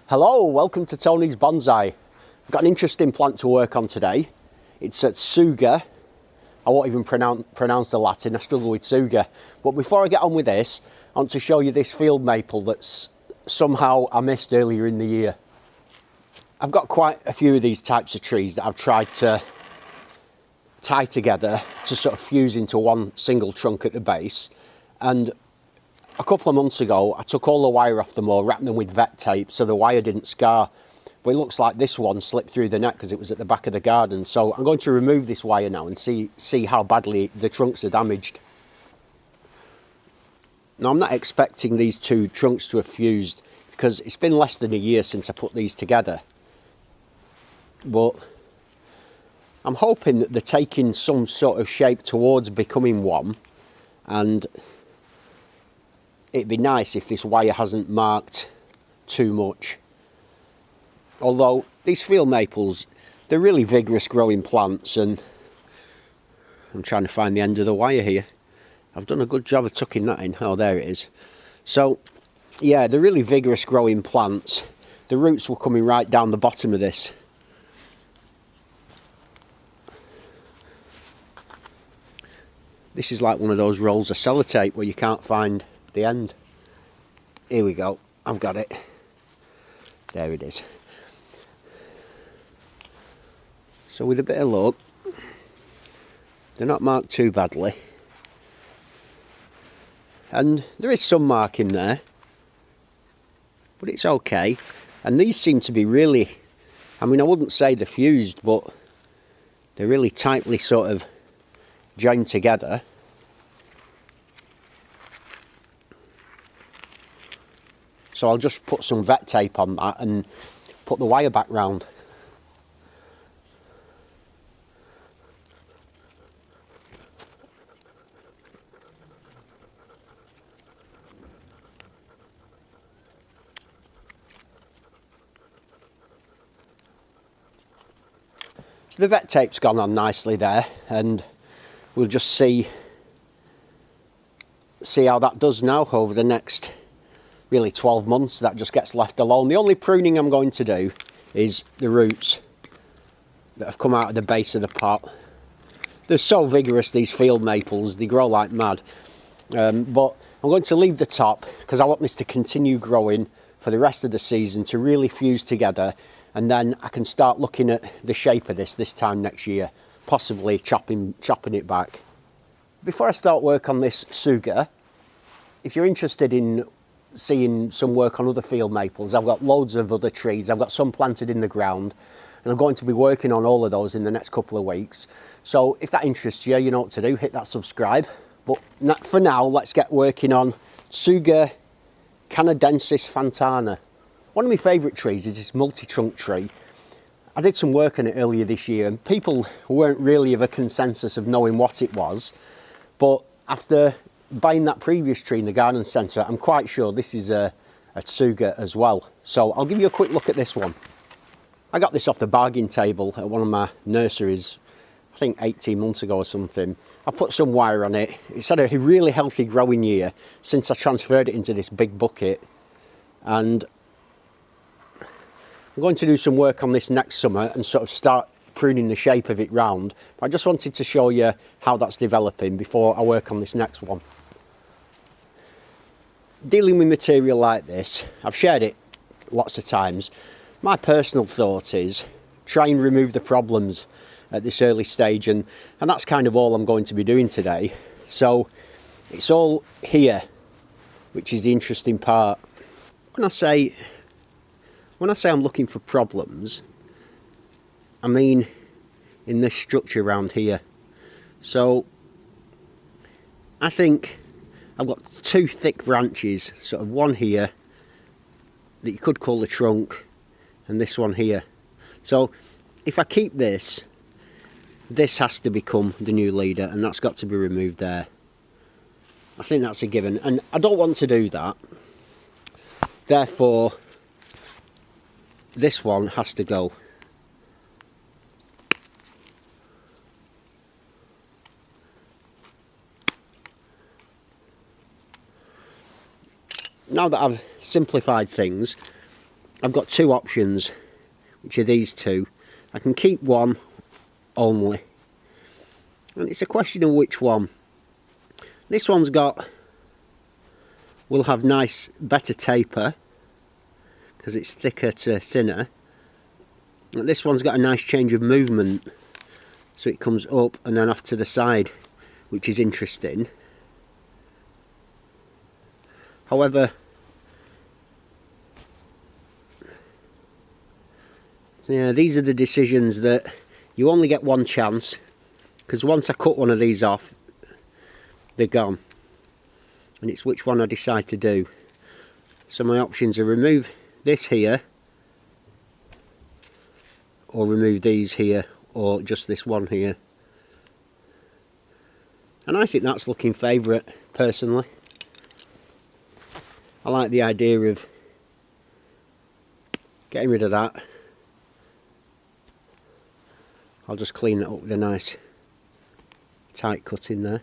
Hello, welcome to Tony's Bonsai. I've got an interesting plant to work on today. It's at Tsuga. I won't even pronounce the Latin, I struggle with Tsuga. But before I get on with this, I want to show you this field maple that's somehow I missed earlier in the year. I've got quite a few of these types of trees that I've tried to tie together to sort of fuse into one single trunk at the base. And a couple of months ago, I took all the wire off them all, wrapped them with vet tape so the wire didn't scar. But it looks like this one slipped through the net because it was at the back of the garden. So I'm going to remove this wire now and see how badly the trunks are damaged. Now, I'm not expecting these two trunks to have fused because it's been less than a year since I put these together. But I'm hoping that they're taking some sort of shape towards becoming one, and it'd be nice if this wire hasn't marked too much. Although these field maples, they're really vigorous growing plants, and I'm trying to find the end of the wire here. I've done a good job of tucking that in. Oh, there it is. So yeah, they're really vigorous growing plants. The roots were coming right down the bottom of this. This is like one of those rolls of sellotape where you can't find the end. Here we go, I've got it. There it is. So with a bit of luck, they're not marked too badly. And there is some marking there, but it's okay. And these seem to be really, I mean, I wouldn't say they're fused, but they're really tightly sort of joined together. So I'll just put some vet tape on that and put the wire back round. So the vet tape's gone on nicely there, and we'll just see how that does now over the next really 12 months. That just gets left alone. The only pruning I'm going to do is the roots that have come out of the base of the pot. They're so vigorous, these field maples, they grow like mad. But I'm going to leave the top because I want this to continue growing for the rest of the season to really fuse together, and then I can start looking at the shape of this time next year, possibly chopping it back. Before I start work on this Tsuga, if you're interested in seeing some work on other field maples, I've got loads of other trees. I've got some planted in the ground, and I'm going to be working on all of those in the next couple of weeks. So if that interests you, you know what to do, hit that subscribe. But for now, let's get working on Tsuga canadensis fantana. One of my favourite trees is this multi-trunk tree. I did some work on it earlier this year, and people weren't really of a consensus of knowing what it was. But after buying that previous tree in the garden centre, I'm quite sure this is a Tsuga as well. So I'll give you a quick look at this one. I got this off the bargain table at one of my nurseries, I think 18 months ago or something. I put some wire on it. It's had a really healthy growing year since I transferred it into this big bucket. And I'm going to do some work on this next summer and sort of start pruning the shape of it round. I just wanted to show you how that's developing before I work on this next one. Dealing with material like this, I've shared it lots of times. My personal thought is try and remove the problems at this early stage, and that's kind of all I'm going to be doing today. So it's all here, which is the interesting part. When I say I'm looking for problems, I mean in this structure around here. So I think I've got two thick branches, sort of one here that you could call the trunk, and this one here. So if I keep this has to become the new leader, and that's got to be removed there. I think that's a given, and I don't want to do that. Therefore, this one has to go. Now that I've simplified things, I've got two options, which are these two. I can keep one only, and it's a question of which one. This one's will have nice, better taper, because it's thicker to thinner. And this one's got a nice change of movement, so it comes up and then off to the side, which is interesting. However, yeah, these are the decisions that you only get one chance, because once I cut one of these off, they're gone. And it's which one I decide to do. So my options are remove this here, or remove these here, or just this one here. And I think that's looking favourite, personally. I like the idea of getting rid of that. I'll just clean it up with a nice tight cut in there.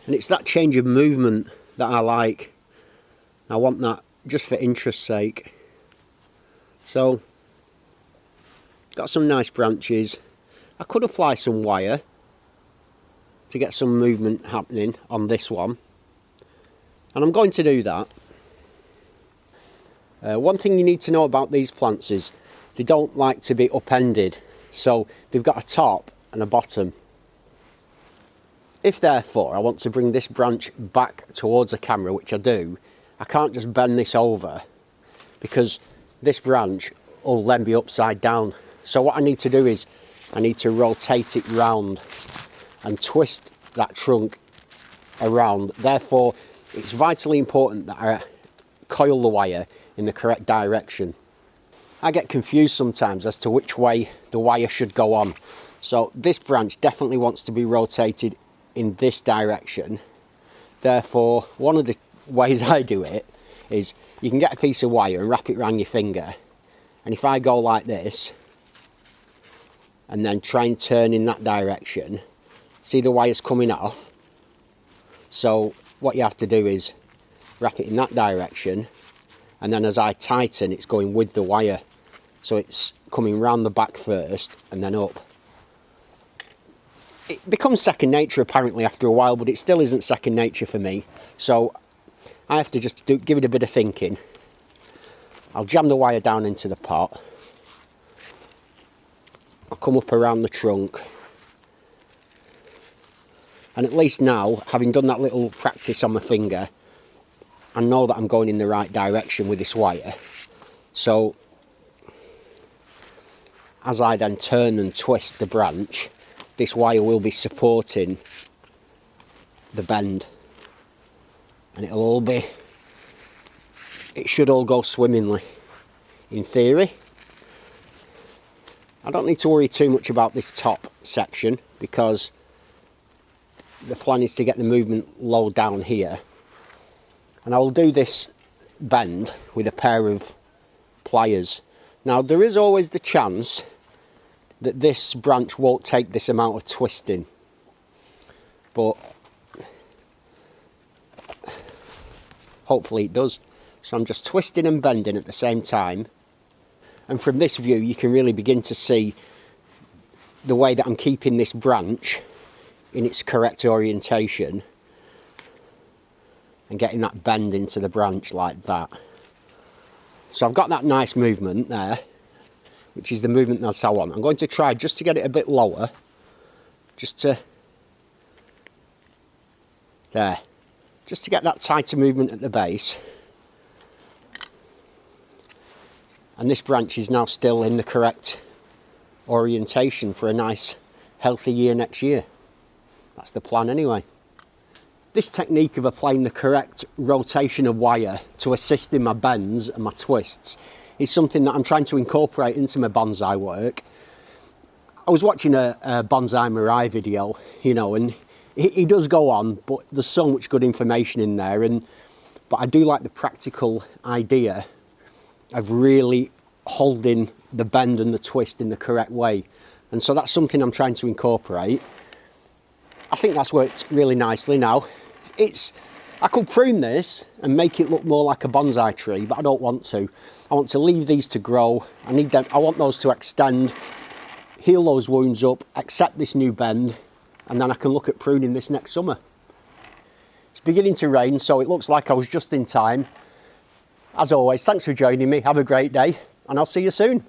And it's that change of movement that I like. I want that just for interest's sake. So, got some nice branches. I could apply some wire to get some movement happening on this one. And I'm going to do that. One thing you need to know about these plants is they don't like to be upended. So they've got a top and a bottom. If therefore I want to bring this branch back towards the camera, which I do, I can't just bend this over, because this branch will then be upside down. So what I need to do is I need to rotate it round and twist that trunk around. Therefore, it's vitally important that I coil the wire in the correct direction. I get confused sometimes as to which way the wire should go on. So this branch definitely wants to be rotated in this direction. Therefore, one of the ways I do it is you can get a piece of wire and wrap it around your finger. And if I go like this, and then try and turn in that direction, see the wires coming off. So what you have to do is wrap it in that direction, and then as I tighten, it's going with the wire. So it's coming round the back first and then up. It becomes second nature apparently after a while, but it still isn't second nature for me. So I have to just give it a bit of thinking. I'll jam the wire down into the pot. I'll come up around the trunk. And at least now, having done that little practice on my finger, I know that I'm going in the right direction with this wire. So as I then turn and twist the branch, this wire will be supporting the bend. And it should all go swimmingly, in theory. I don't need to worry too much about this top section, because the plan is to get the movement low down here. And I will do this bend with a pair of pliers. Now there is always the chance that this branch won't take this amount of twisting, but hopefully it does. So I'm just twisting and bending at the same time, and from this view you can really begin to see the way that I'm keeping this branch in its correct orientation and getting that bend into the branch like that. So I've got that nice movement there, which is the movement that I want. I'm going to try just to get it a bit lower, just to get that tighter movement at the base. And this branch is now still in the correct orientation for a nice healthy year next year. That's the plan anyway. This technique of applying the correct rotation of wire to assist in my bends and my twists is something that I'm trying to incorporate into my bonsai work. I was watching a Bonsai Mirai video, and he does go on, but there's so much good information in there. But I do like the practical idea of really holding the bend and the twist in the correct way. And so that's something I'm trying to incorporate. I think that's worked really nicely now. It's I could prune this and make it look more like a bonsai tree, but I don't want to. I want to leave these to grow. I want those to extend, heal those wounds up, accept this new bend, and then I can look at pruning this next summer. It's beginning to rain, so it looks like I was just in time. As always, thanks for joining me. Have a great day, and I'll see you soon.